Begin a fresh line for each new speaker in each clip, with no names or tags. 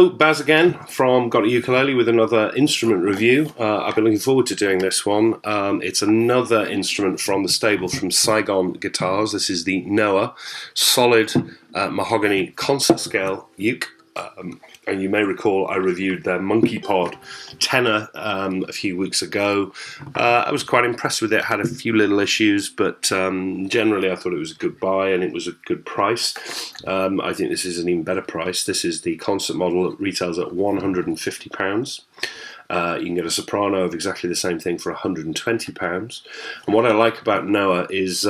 Oh, Baz again from GotAUkulele with another instrument review. I've been looking forward to doing this one. It's another instrument from the stable from Saigon Guitars. This is the Noah solid mahogany concert scale uke. And you may recall I reviewed their Monkey Pod tenor a few weeks ago. I was quite impressed with it. Had a few little issues, but generally I thought it was a good buy and it was a good price. I think this is an even better price. This is the concert model that retails at £150. You can get a soprano of exactly the same thing for £120. And what I like about Noah is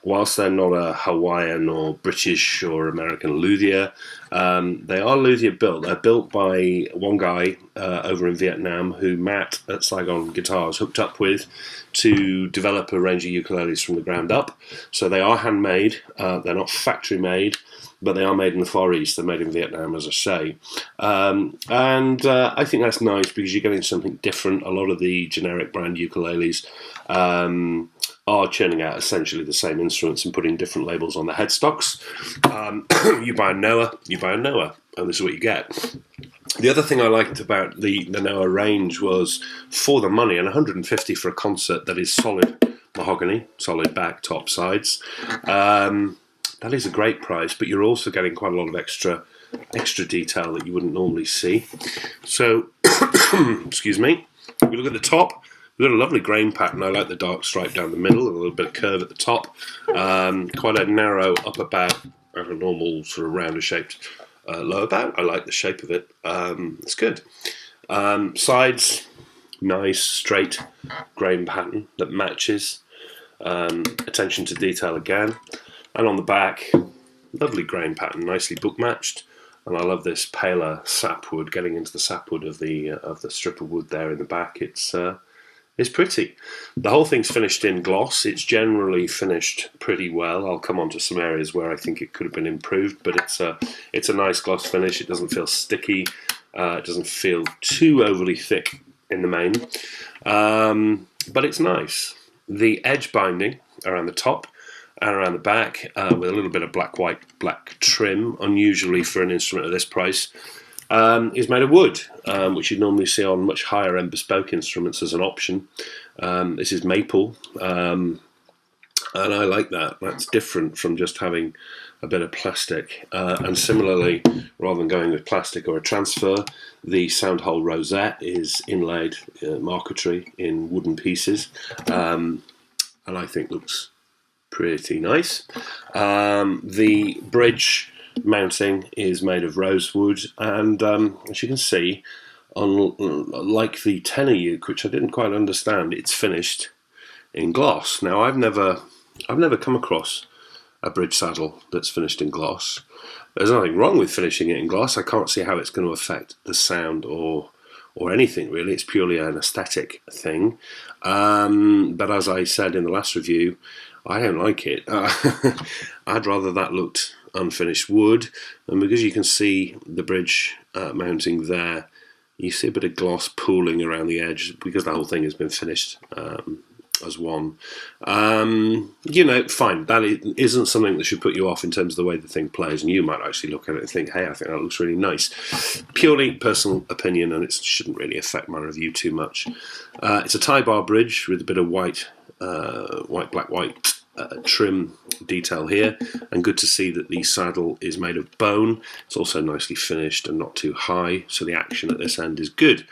whilst they're not a Hawaiian or British or American luthier, they are luthier built. They're built by one guy over in Vietnam who Matt at Saigon Guitars hooked up with to develop a range of ukuleles from the ground up. So they are handmade, they're not factory made, but they are made in the Far East. They're made in Vietnam, as I say. I think that's nice because you're getting something different. A lot of the generic brand ukuleles are churning out essentially the same instruments and putting different labels on the headstocks. You buy a Noah, and this is what you get. The other thing I liked about the Noah range was for the money, and 150 for a concert that is solid mahogany, solid back, top, sides. That is a great price, but you're also getting quite a lot of extra detail that you wouldn't normally see. So, excuse me, if we look at the top, we've got a lovely grain pattern. I like the dark stripe down the middle and a little bit of curve at the top. Quite a narrow upper bow and a normal sort of rounder shaped lower bow. I like the shape of it. It's good. Sides, nice straight grain pattern that matches. Attention to detail again. And on the back, lovely grain pattern, nicely book matched. And I love this paler sapwood, getting into the sapwood of the strip of wood there in the back. It's pretty. The whole thing's finished in gloss. It's generally finished pretty well. I'll come on to some areas where I think it could have been improved, but it's a nice gloss finish. It doesn't feel sticky. It doesn't feel too overly thick in the main, but it's nice. The edge binding around the top and around the back with a little bit of black trim, unusually for an instrument of this price, is made of wood, which you'd normally see on much higher end bespoke instruments as an option. This is maple, and I like that. That's different from just having a bit of plastic. And similarly, rather than going with plastic or a transfer, the sound hole rosette is inlaid marquetry in wooden pieces, and I think looks pretty nice. The bridge mounting is made of rosewood, and as you can see, like the tenor uke, which I didn't quite understand, it's finished in gloss. Now I've never come across a bridge saddle that's finished in gloss. There's nothing wrong with finishing it in gloss. I can't see how it's going to affect the sound or anything really. It's purely an aesthetic thing. But as I said in the last review, I don't like it. I'd rather that looked unfinished wood, and because you can see the bridge mounting there, you see a bit of gloss pooling around the edge because the whole thing has been finished as one. You know, fine. That isn't something that should put you off in terms of the way the thing plays, and you might actually look at it and think, hey, I think that looks really nice. Purely personal opinion, and it shouldn't really affect my review too much. It's a tie bar bridge with a bit of white trim detail here, and good to see that the saddle is made of bone. It's also nicely finished and not too high, so the action at this end is good.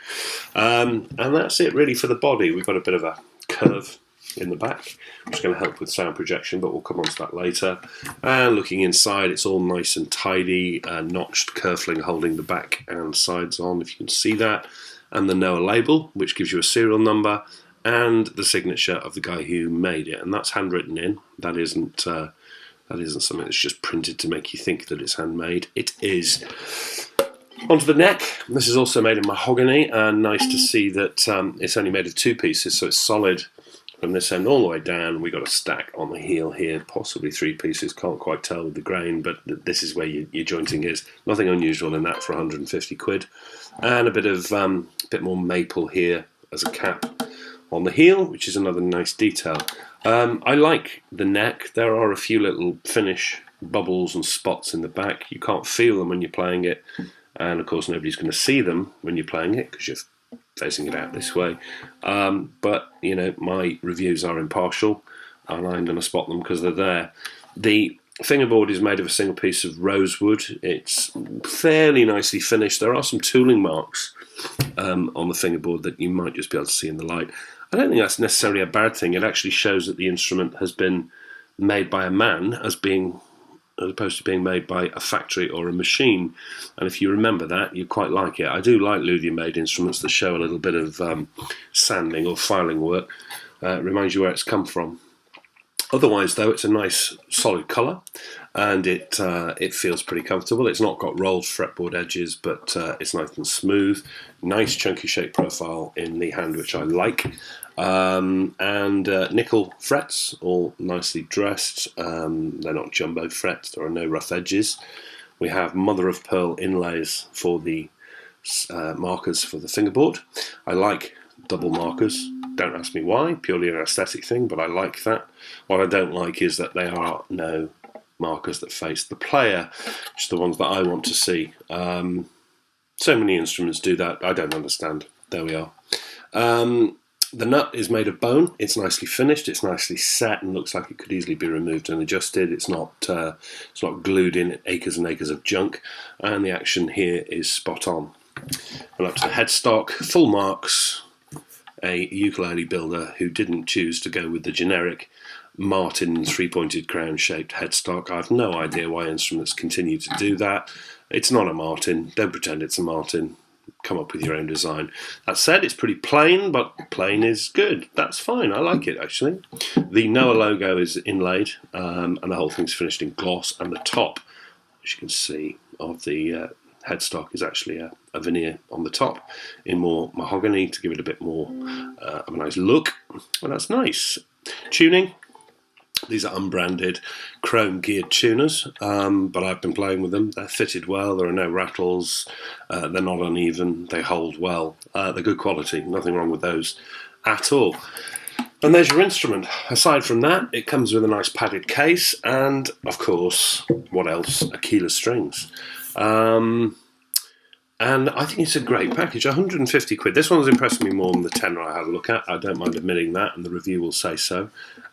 And that's it really for the body. We've got a bit of a curve in the back, which is going to help with sound projection, but we'll come on to that later. And looking inside, it's all nice and tidy, notched kerfling holding the back and sides on, if you can see that, and the Noah label, which gives you a serial number and the signature of the guy who made it, and that's handwritten in. That isn't something that's just printed to make you think that it's handmade. It is. Onto the neck. This is also made in mahogany, and nice to see that it's only made of two pieces, so it's solid from this end all the way down. We've got a stack on the heel here, possibly three pieces, can't quite tell with the grain, but this is where your jointing is. Nothing unusual in that for 150 quid. And a bit more maple here as a cap on the heel, which is another nice detail. I like the neck. There are a few little finish bubbles and spots in the back. You can't feel them when you're playing it, and of course nobody's going to see them when you're playing it because you're facing it out this way. But you know, my reviews are impartial, and I'm going to spot them because they're there. The fingerboard is made of a single piece of rosewood. It's fairly nicely finished. There are some tooling marks on the fingerboard that you might just be able to see in the light. I don't think that's necessarily a bad thing. It actually shows that the instrument has been made by a man as opposed to being made by a factory or a machine. And if you remember that, you quite like it. I do like Ludian-made instruments that show a little bit of sanding or filing work. It reminds you where it's come from. Otherwise, though, it's a nice solid colour, and it feels pretty comfortable. It's not got rolled fretboard edges, but it's nice and smooth. Nice chunky shape profile in the hand, which I like. And nickel frets, all nicely dressed. They're not jumbo frets. There are no rough edges. We have mother of pearl inlays for the markers for the fingerboard. I like double markers. Don't ask me why, purely an aesthetic thing, but I like that. What I don't like is that there are no markers that face the player, just the ones that I want to see. So many instruments do that. I don't understand. There we are. The nut is made of bone. It's nicely finished. It's nicely set and looks like it could easily be removed and adjusted. It's not glued in acres and acres of junk. And the action here is spot on. And up to the headstock, full marks. A ukulele builder who didn't choose to go with the generic Martin three-pointed crown-shaped headstock. I have no idea why instruments continue to do that. It's not a Martin. Don't pretend it's a Martin. Come up with your own design. That said, it's pretty plain, but plain is good. That's fine. I like it, actually. The Noah logo is inlaid, and the whole thing's finished in gloss, and the top, as you can see, of the headstock is actually a veneer on the top in more mahogany to give it a bit more of a nice look, and that's nice. Tuning, these are unbranded chrome geared tuners, but I've been playing with them. They're fitted well, there are no rattles, they're not uneven, they hold well, they're good quality, nothing wrong with those at all. And there's your instrument. Aside from that, it comes with a nice padded case, and of course, what else? Aquila strings. And I think it's a great package, 150 quid. This one's impressed me more than the tenner I had a look at. I don't mind admitting that, and the review will say so.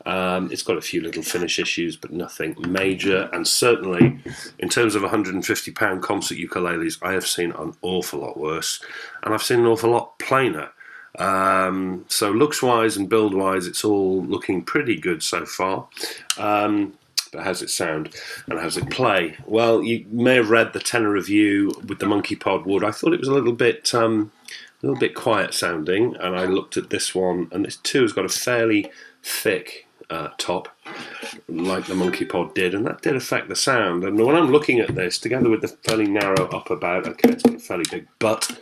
It's got a few little finish issues, but nothing major. And certainly, in terms of £150 concert ukuleles, I have seen an awful lot worse, and I've seen an awful lot plainer. So looks-wise and build-wise, it's all looking pretty good so far. But how's it sound and how's it play? Well, you may have read the tenor review with the Monkey Pod wood. I thought it was a little bit quiet sounding, and I looked at this one, and this too has got a fairly thick top, like the Monkey Pod did, and that did affect the sound. And when I'm looking at this, together with the fairly narrow upper bout, okay, it's got a fairly big butt.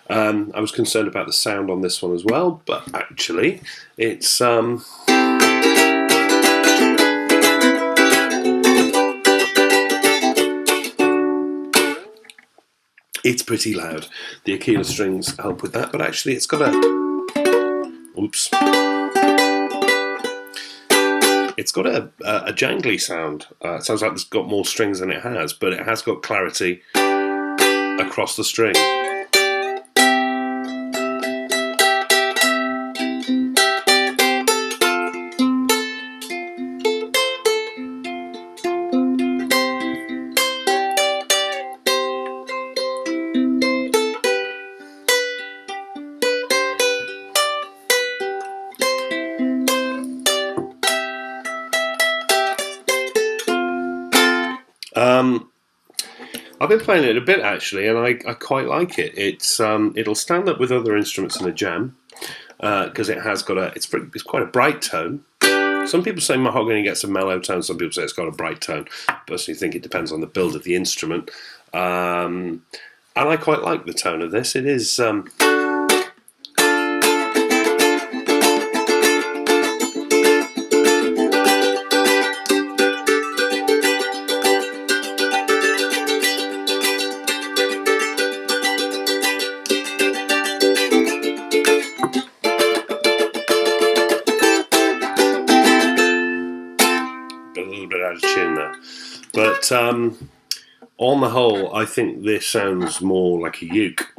I was concerned about the sound on this one as well, but actually, it's it's pretty loud. The Aquila strings help with that, but actually it's got a... Oops. It's got a jangly sound. It sounds like it's got more strings than it has, but it has got clarity across the string. I've been playing it a bit actually, and I quite like it. It'll stand up with other instruments in a jam because it has got it's quite a bright tone. Some people say mahogany gets a mellow tone. Some people say it's got a bright tone. I personally think it depends on the build of the instrument, and I quite like the tone of this. It is. A little bit out of tune there, but On the whole, I think this sounds more like a uke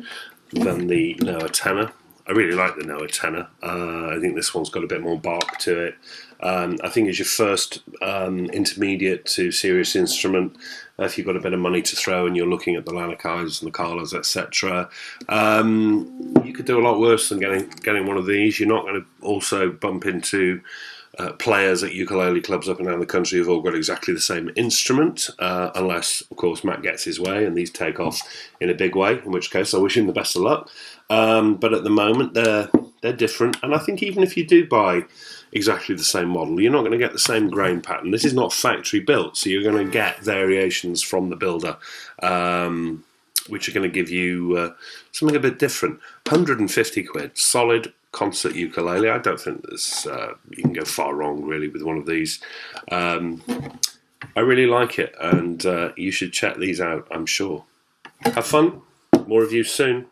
than the Noah tenor. I really like the Noah tenor. I think this one's got a bit more bark to it. I think as your first intermediate to serious instrument, if you've got a bit of money to throw and you're looking at the Lanakais and the Carlas, etc., you could do a lot worse than getting one of these. You're not going to also bump into players at ukulele clubs up and down the country who've all got exactly the same instrument, unless, of course, Matt gets his way and these take off in a big way, in which case I wish him the best of luck. But at the moment, they're different. And I think even if you do buy exactly the same model, you're not going to get the same grain pattern. This is not factory built, so you're going to get variations from the builder, which are going to give you something a bit different. 150 quid, solid concert ukulele. I don't think there's you can go far wrong really with one of these. I really like it, and you should check these out, I'm sure. Have fun. More reviews soon.